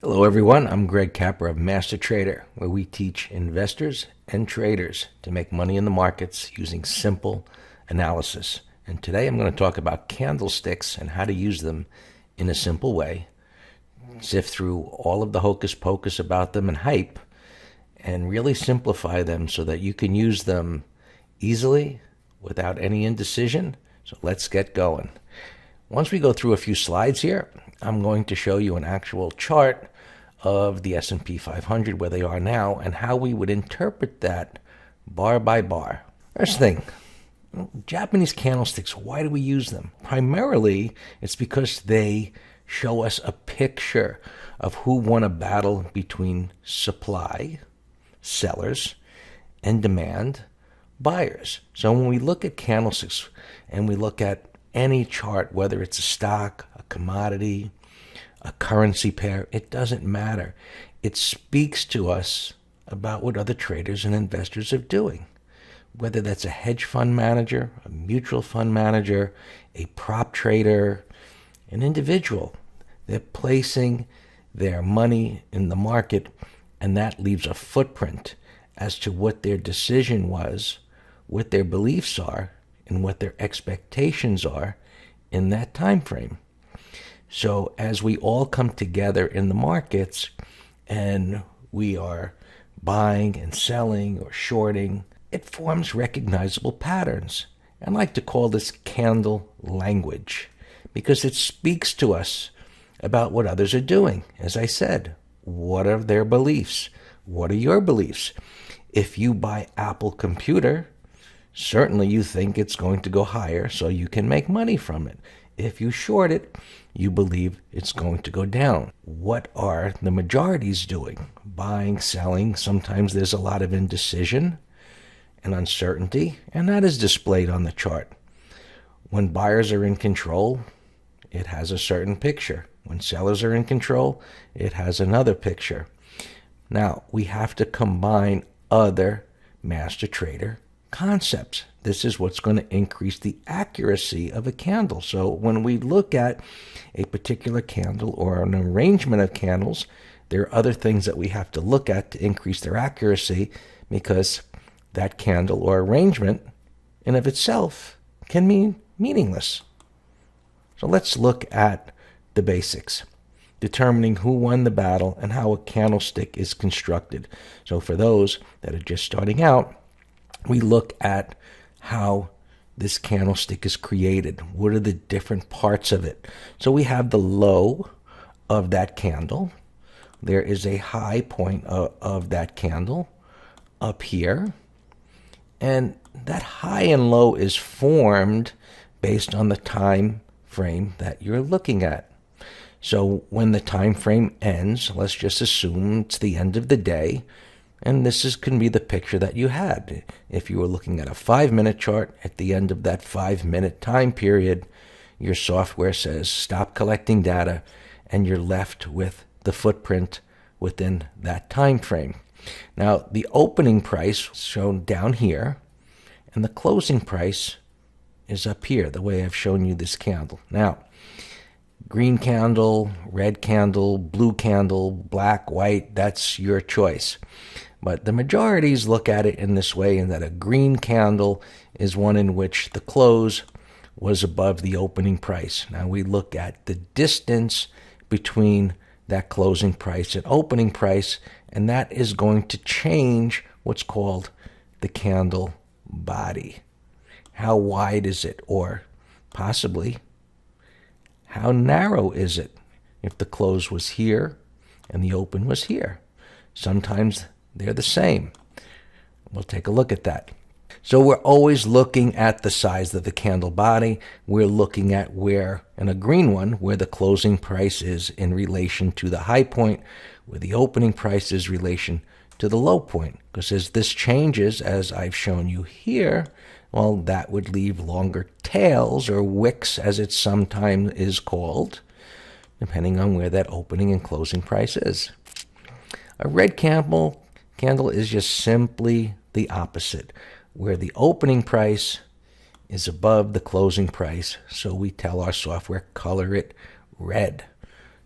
Hello everyone, I'm Greg Capper of Master Trader, where we teach investors and traders to make money in the markets using simple analysis. And today I'm going to talk about candlesticks and how to use them in a simple way, sift through all of the hocus pocus about them and hype, and really simplify them so that you can use them easily without any indecision. So let's get going. Once we go through a few slides here, I'm going to show you an actual chart of the S&P 500, where they are now, and how we would interpret that bar by bar. First thing, Japanese candlesticks, why do we use them? Primarily, it's because they show us a picture of who won a battle between supply, sellers, and demand, buyers. So when we look at candlesticks and we look at any chart, whether it's a stock, a commodity, a currency pair, it doesn't matter. It speaks to us about what other traders and investors are doing. Whether that's a hedge fund manager, a mutual fund manager, a prop trader, an individual, they're placing their money in the market, and that leaves a footprint as to what their decision was, what their beliefs are, and what their expectations are in that time frame. So as we all come together in the markets and we are buying and selling or shorting, it forms recognizable patterns. I like to call this candle language because it speaks to us about what others are doing. As I said, what are their beliefs? What are your beliefs? If you buy Apple computer, certainly you think it's going to go higher so you can make money from it. If you short it, you believe it's going to go down. What are the majorities doing? Buying, selling. Sometimes there's a lot of indecision and uncertainty, and that is displayed on the chart. When buyers are in control, it has a certain picture. When sellers are in control, it has another picture. Now, we have to combine other master trader concepts. This is what's going to increase the accuracy of a candle. So when we look at a particular candle or an arrangement of candles, there are other things that we have to look at to increase their accuracy, because that candle or arrangement in of itself can mean meaningless. So let's look at the basics, determining who won the battle and how a candlestick is constructed. So for those that are just starting out, we look at how this candlestick is created. What are the different parts of it? So we have the low of that candle. There is a high point of that candle up here. And that high and low is formed based on the time frame that you're looking at. So when the time frame ends, let's just assume it's the end of the day, and this can be the picture that you had. If you were looking at a 5-minute chart, at the end of that 5-minute time period, your software says stop collecting data, and you're left with the footprint within that time frame. Now, the opening price is shown down here, and the closing price is up here, the way I've shown you this candle. Now, green candle, red candle, blue candle, black, white, that's your choice. But the majorities look at it in this way, in that a green candle is one in which the close was above the opening price. Now we look at the distance between that closing price and opening price, and that is going to change what's called the candle body. How wide is it? Or possibly, how narrow is it? If the close was here and the open was here. Sometimes they're the same. We'll take a look at that. So we're always looking at the size of the candle body. We're looking at where, in a green one, where the closing price is in relation to the high point, where the opening price is in relation to the low point. Because as this changes, as I've shown you here, well, that would leave longer tails, or wicks as it sometimes is called, depending on where that opening and closing price is. A red candle is just simply the opposite, where the opening price is above the closing price, so we tell our software color it red.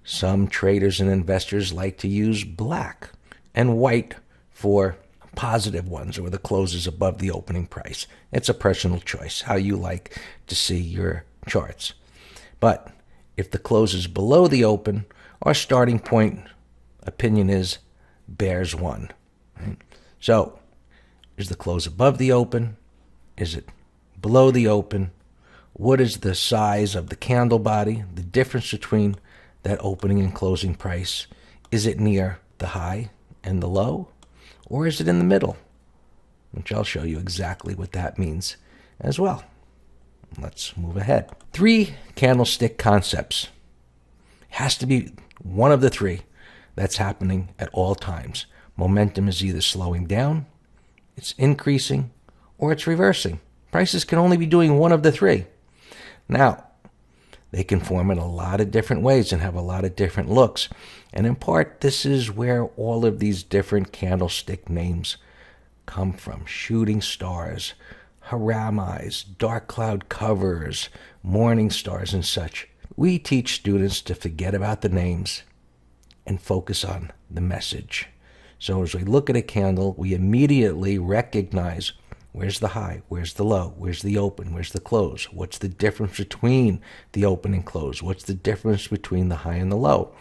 Some traders and investors like to use black and white for positive ones or the closes above the opening price. It's a personal choice, how you like to see your charts. But if the close is below the open, our starting point opinion is bears won. Right? So, is the close above the open? Is it below the open? What is the size of the candle body? The difference between that opening and closing price? Is it near the high and the low? Or is it in the middle? Which I'll show you exactly what that means as well. Let's move ahead. 3 candlestick concepts. Has to be one of the 3 that's happening at all times. Momentum is either slowing down, it's increasing, or it's reversing. Prices can only be doing one of the 3. Now, they can form in a lot of different ways and have a lot of different looks. And in part, this is where all of these different candlestick names come from. Shooting stars, haram eyes, dark cloud covers, morning stars, and such. We teach students to forget about the names and focus on the message. So as we look at a candle, we immediately recognize where's the high, where's the low, where's the open, where's the close, what's the difference between the open and close, what's the difference between the high and the low.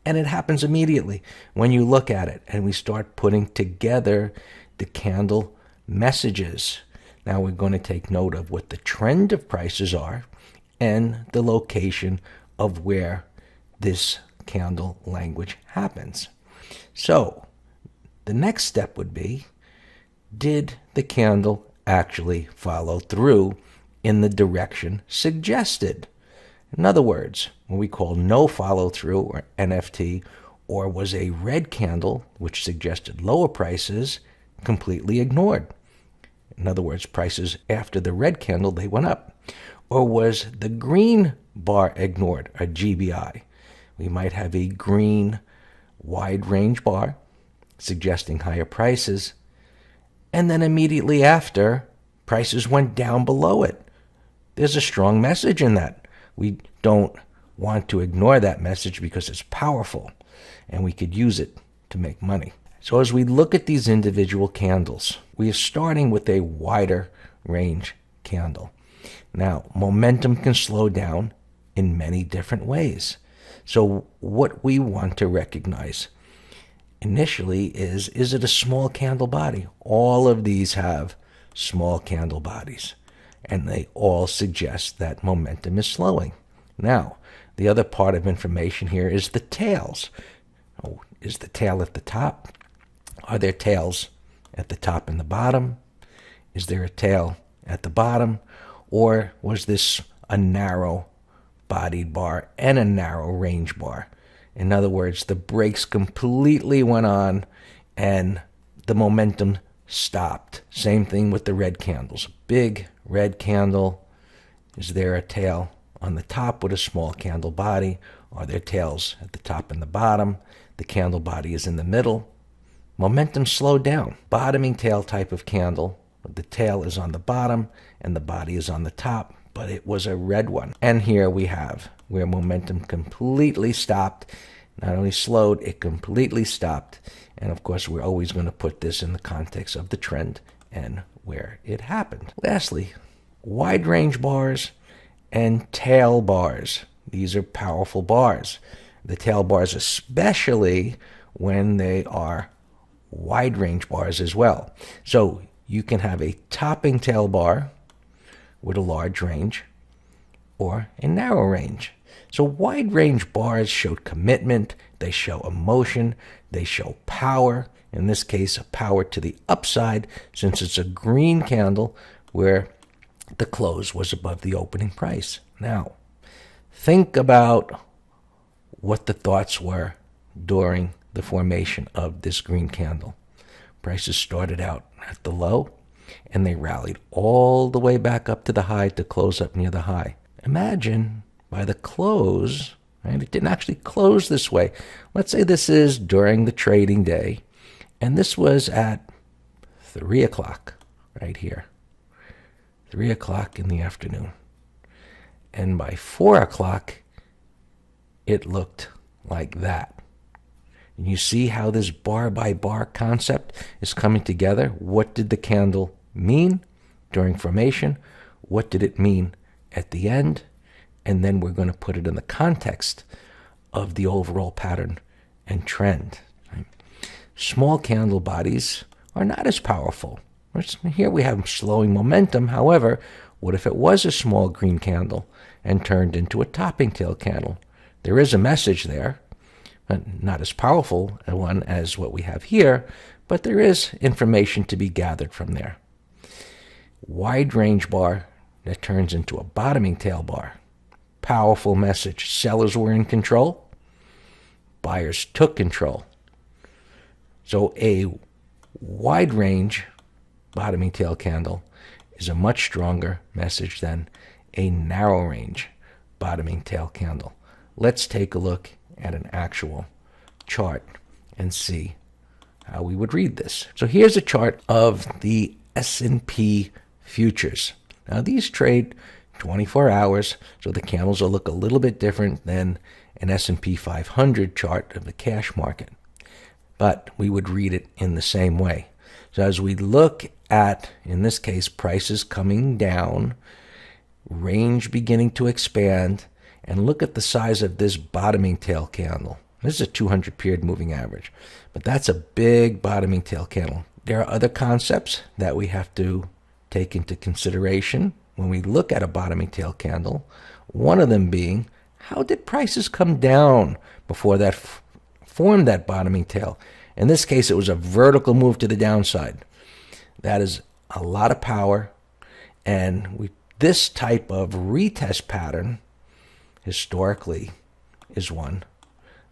And it happens immediately when you look at it and we start putting together the candle messages. Now we're going to take note of what the trend of prices are and the location of where this candle language happens. So the next step would be, did the candle actually follow through in the direction suggested? In other words, what we call no follow through, or NFT, or was a red candle, which suggested lower prices, completely ignored? In other words, prices after the red candle, they went up. Or was the green bar ignored, a GBI? We might have a green wide range bar suggesting higher prices, and then immediately after, prices went down below it. There's a strong message in that. We don't want to ignore that message because it's powerful, and we could use it to make money. So as we look at these individual candles, we are starting with a wider range candle. Now, momentum can slow down in many different ways. So what we want to recognize initially is it a small candle body? All of these have small candle bodies, and they all suggest that momentum is slowing. Now, the other part of information here is the tails. Oh, is the tail at the top? Are there tails at the top and the bottom? Is there a tail at the bottom? Or was this a narrow-bodied bar and a narrow range bar? In other words, the brakes completely went on and the momentum stopped. Same thing with the red candles. Big red candle. Is there a tail on the top with a small candle body? Are there tails at the top and the bottom? The candle body is in the middle. Momentum slowed down. Bottoming tail type of candle. The tail is on the bottom and the body is on the top, but it was a red one. And here we have where momentum completely stopped. Not only slowed, it completely stopped. And of course, we're always going to put this in the context of the trend and where it happened. Lastly, wide range bars and tail bars. These are powerful bars. The tail bars, especially when they are wide range bars as well. So you can have a topping tail bar with a large range or a narrow range. So wide range bars show commitment, they show emotion, they show power. In this case, a power to the upside, since it's a green candle where the close was above the opening price. Now, think about what the thoughts were during the formation of this green candle. Prices started out at the low, and they rallied all the way back up to the high to close up near the high. Imagine by the close, right, it didn't actually close this way. Let's say this is during the trading day, and this was at 3 o'clock right here. 3 o'clock in the afternoon. And by 4 o'clock, it looked like that. And you see how this bar by bar concept is coming together. What did the candle mean during formation? What did it mean at the end? And then we're going to put it in the context of the overall pattern and trend. Right? Small candle bodies are not as powerful. Here we have slowing momentum. However, what if it was a small green candle and turned into a topping tail candle? There is a message there, but not as powerful a one as what we have here, but there is information to be gathered from there. Wide range bar that turns into a bottoming tail bar. Powerful message. Sellers were in control. Buyers took control. So a wide range bottoming tail candle is a much stronger message than a narrow range bottoming tail candle. Let's take a look at an actual chart and see how we would read this. So here's a chart of the S&P futures. Now these trade 24 hours, so the candles will look a little bit different than an S&P 500 chart of the cash market. But we would read it in the same way. So as we look at, in this case, prices coming down, range beginning to expand, and look at the size of this bottoming tail candle. This is a 200 period moving average, but that's a big bottoming tail candle. There are other concepts that we have to take into consideration when we look at a bottoming tail candle. One of them being, how did prices come down before that formed that bottoming tail? In this case, it was a vertical move to the downside. That is a lot of power, and this type of retest pattern historically is one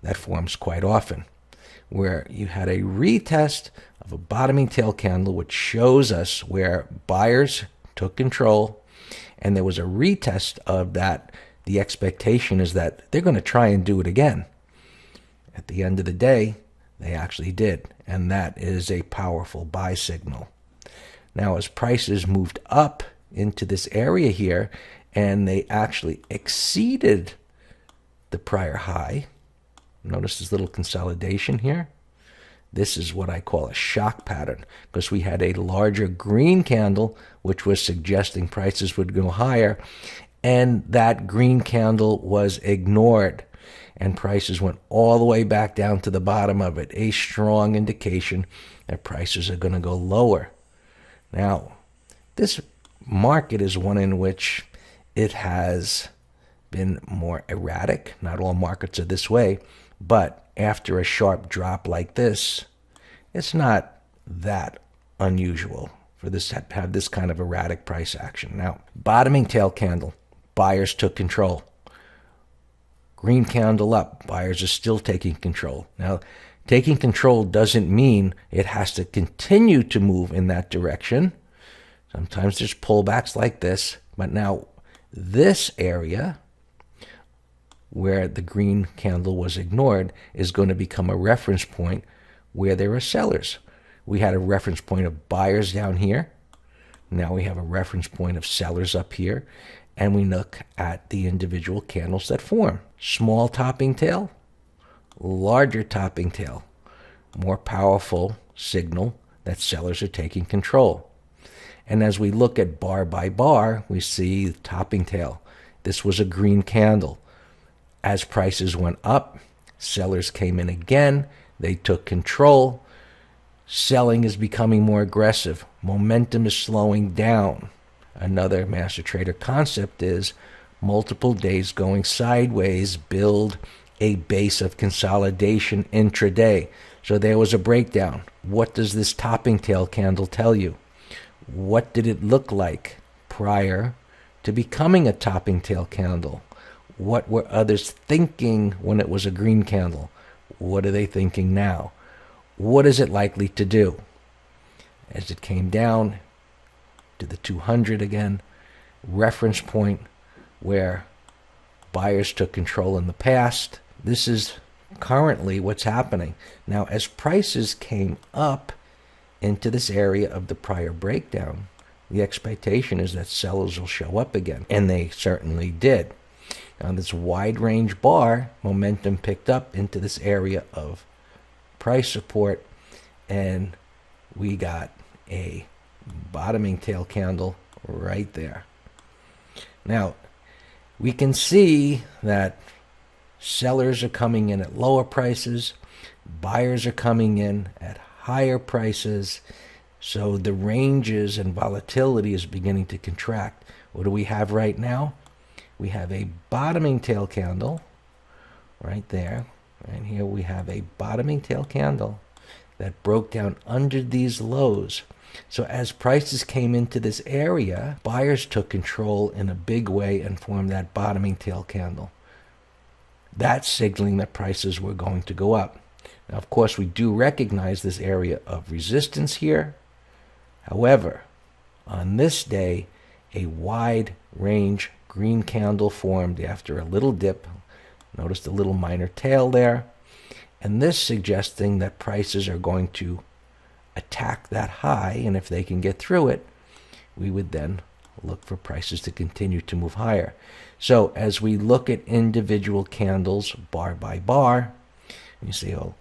that forms quite often, where you had a retest of a bottoming tail candle, which shows us where buyers took control, and there was a retest of that. The expectation is that they're going to try and do it again. At the end of the day, they actually did, and that is a powerful buy signal. Now, as prices moved up into this area here, and they actually exceeded the prior high, notice this little consolidation here. This is what I call a shock pattern, because we had a larger green candle, which was suggesting prices would go higher, and that green candle was ignored, and prices went all the way back down to the bottom of it, a strong indication that prices are going to go lower. Now, this market is one in which it has been more erratic. Not all markets are this way, but after a sharp drop like this, it's not that unusual for this to have this kind of erratic price action. Now, bottoming tail candle, buyers took control. Green candle up, buyers are still taking control. Now, taking control doesn't mean it has to continue to move in that direction. Sometimes there's pullbacks like this, but now this area where the green candle was ignored is going to become a reference point where there are sellers. We had a reference point of buyers down here. Now we have a reference point of sellers up here, and we look at the individual candles that form. Small topping tail, larger topping tail, more powerful signal that sellers are taking control. And as we look at bar by bar, we see the topping tail. This was a green candle. As prices went up, sellers came in again. They took control. Selling is becoming more aggressive. Momentum is slowing down. Another master trader concept is multiple days going sideways build a base of consolidation intraday. So there was a breakdown. What does this topping tail candle tell you? What did it look like prior to becoming a topping tail candle? What were others thinking when it was a green candle? What are they thinking now? What is it likely to do? As it came down to the 200 again, reference point where buyers took control in the past. This is currently what's happening. Now, as prices came up into this area of the prior breakdown, the expectation is that sellers will show up again, and they certainly did. On this wide range bar, momentum picked up into this area of price support, and we got a bottoming tail candle right there. Now, we can see that sellers are coming in at lower prices, buyers are coming in at higher prices, so the ranges and volatility is beginning to contract. What do we have right now? We have a bottoming tail candle right there. Right here we have a bottoming tail candle that broke down under these lows. So as prices came into this area, buyers took control in a big way and formed that bottoming tail candle. That's signaling that prices were going to go up. Now, of course, we do recognize this area of resistance here. However, on this day, a wide range green candle formed after a little dip. Notice the little minor tail there. And this suggesting that prices are going to attack that high, and if they can get through it, we would then look for prices to continue to move higher. So as we look at individual candles bar by bar, you see, oh,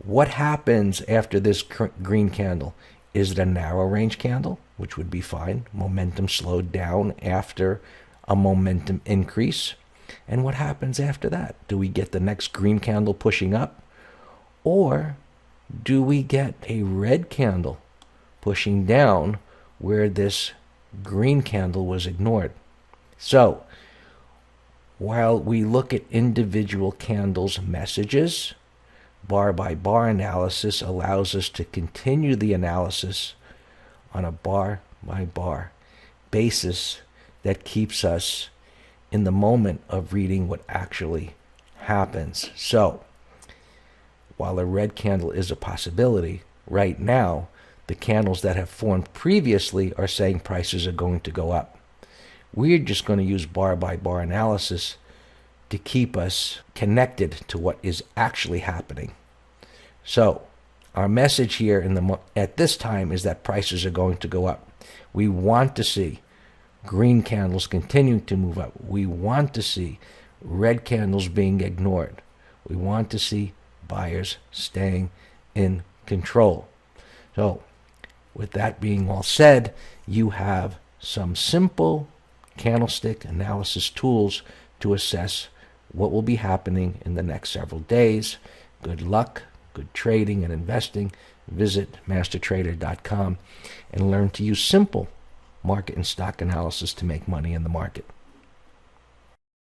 what happens after this green candle? Is it a narrow range candle, which would be fine? Momentum slowed down after a momentum increase. And what happens after that? Do we get the next green candle pushing up? Or do we get a red candle pushing down where this green candle was ignored? So, while we look at individual candles' messages, bar by bar analysis allows us to continue the analysis on a bar by bar basis that keeps us in the moment of reading what actually happens. So, while a red candle is a possibility, right now, the candles that have formed previously are saying prices are going to go up. We're just going to use bar by bar analysis to keep us connected to what is actually happening. So, our message here at this time is that prices are going to go up. We want to see green candles continuing to move up. We want to see red candles being ignored. We want to see buyers staying in control. So, with that being all said, you have some simple candlestick analysis tools to assess what will be happening in the next several days. Good luck, good trading and investing. Visit mastertrader.com and learn to use simple market and stock analysis to make money in the market.